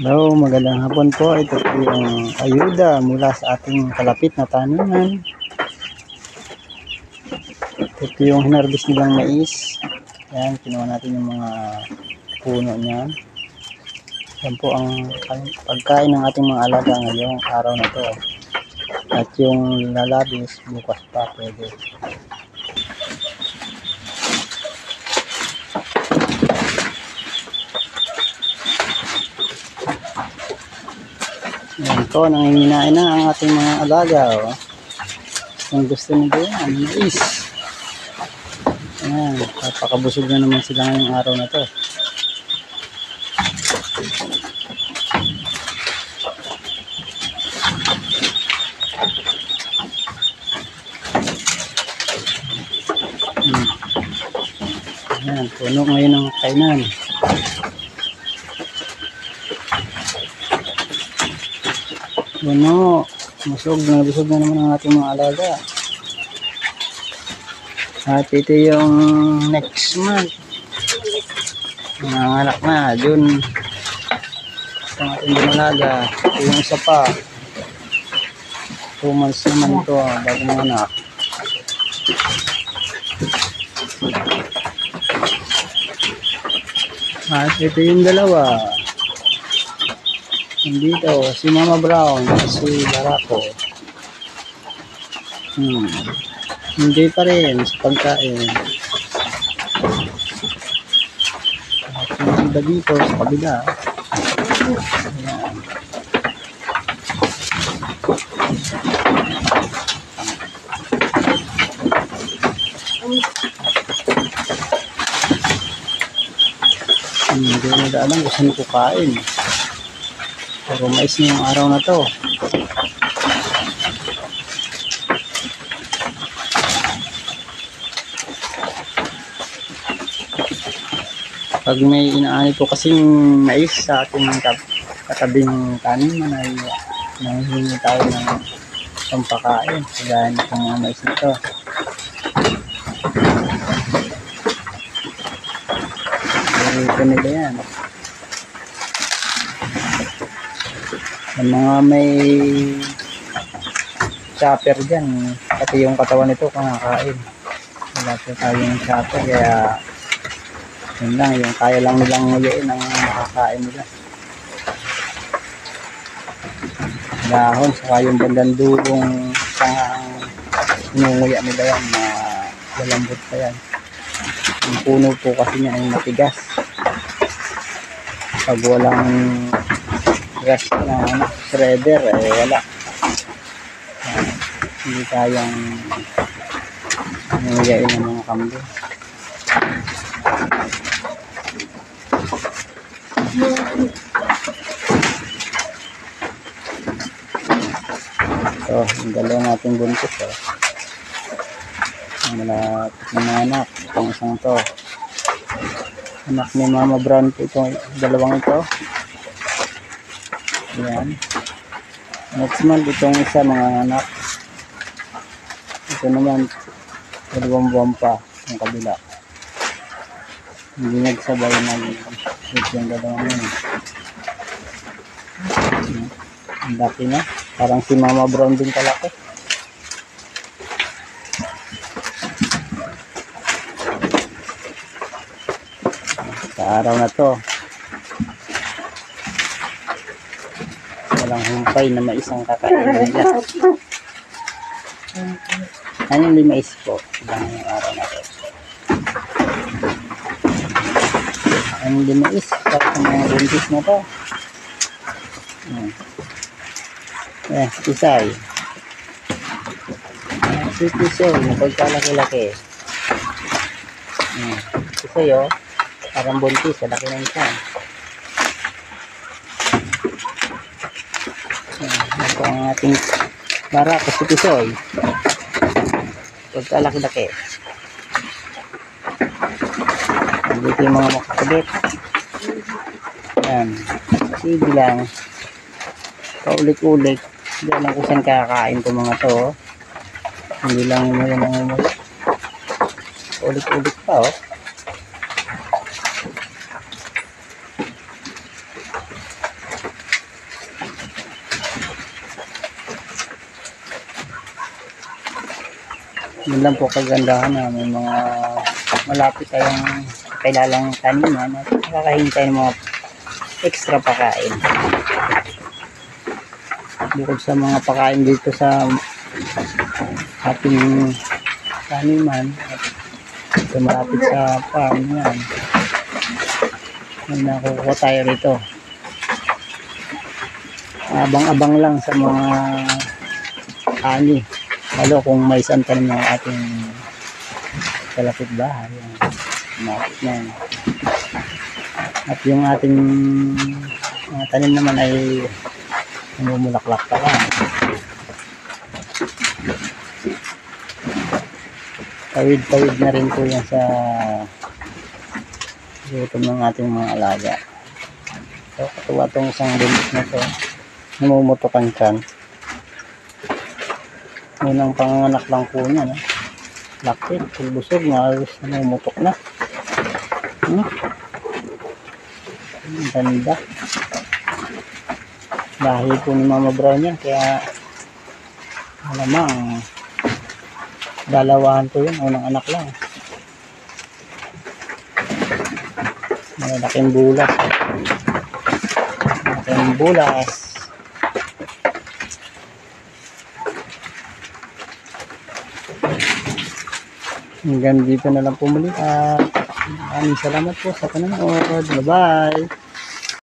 Hello, magandang hapon po. Ito po yung ayuda mula sa ating kalapit na taniman. Ito po yung hinarbis nilang mais. Yan, kinuha natin yung mga puno niyan. Yan po ang pagkain ng ating mga alaga ngayong araw na to. At yung lalabis, bukas pa pwede. Yan po, nanginginain na ang ating mga alaga. Oh. Kung gusto nila yan, mais. Ayan, papakabusog na naman sila ngayong araw na to. Ayan, puno ngayon ng kainan. Puno, busog na naman ang ating mga alaga. At ito yung next month. Nanganganak na, June. Ito ang ating binalaga. Ito yung isa pa. 2 months naman ito, bago mga anak. At ito yung dalawa. Dito, si Mama Brown, si Barako. Hindi pa rin sa pagkain. At yung iba dito sa kabila. Ayan. Hindi na daalan kung saan ko kain. Pero mais na yung araw na to. Pag may inaani po kasing mais sa ating katabing taniman ay nanghihingi tayo ng pampakain. Kaya itong mga mais nito. Ito nila yan. Ang mga may chopper dyan, pati yung katawan nito kumakain. Wala po tayong chopper, kaya yun lang, yung kaya lang nilang nguyain ang makakain nila. Dahon, saka yung bandang dulong ang inunguya nila yan, na malambot pa yan. Yung puno po kasi niya ay matigas. Pag walang gas na shredder, wala. Hindi kayang nangyayin ng mga kambing. So, yung dalawa nating buntis. Ang malapit na mga anak. Itong isang to. Anak ni Mama Brown po itong dalawang ito. Ayan. Next month itong isa mga anak. Ito naman 2 buwan pa ang kabila. Hindi nagsabay nag-shoot yung dalawang yun. Ang laki na. Parang si Mama Brown din kalaki. Sa araw na to, walang humpay na mais ang kakainin nila. Anong limais po? Ilang yung araw na to. Anong limais? Para sa mga buntis na to. Tisay. Si Tisay, napagkalaki-laki. Tisay o. Parang buntis, laki na siya. Ito ang ating Barako, si Tisay. Pagkalaki-laki. Dito yung mga makakabit. Ayan. Sige lang. Paulit-ulit. Hindi alam kung saan kakain ko mga to. Hindi lang mo yan ang ulit-ulit pa. Yun lang po kagandahan na may mga malapit tayong kailalang taniman at nakakahintay ng mga extra pakain. Bukod sa mga pakain dito sa ating taniman at ito malapit sa farm yan, may nakukuha tayo rito. Abang-abang lang sa mga ani, lalo kung may isang tanim ng ating kalapit bahay, malapit na yan. At yung ating tanim naman ay namumulaklak pa lang. Tawid-tawid na rin po yan sa gutom ng ating mga alaga. So katuwa itong isang linis na to, namumutukan kan. Unang panganak lang po niya, no? Laki, busog na, namumutok na. Ang ganda. Dahil po ni Mama Brown yan, kaya malamang dalawahan po yun, unang anak lang. Malaking bulas. Malaking bulas. Hanggang dito na lang po muli at maraming salamat po sa panonood. Bye-bye!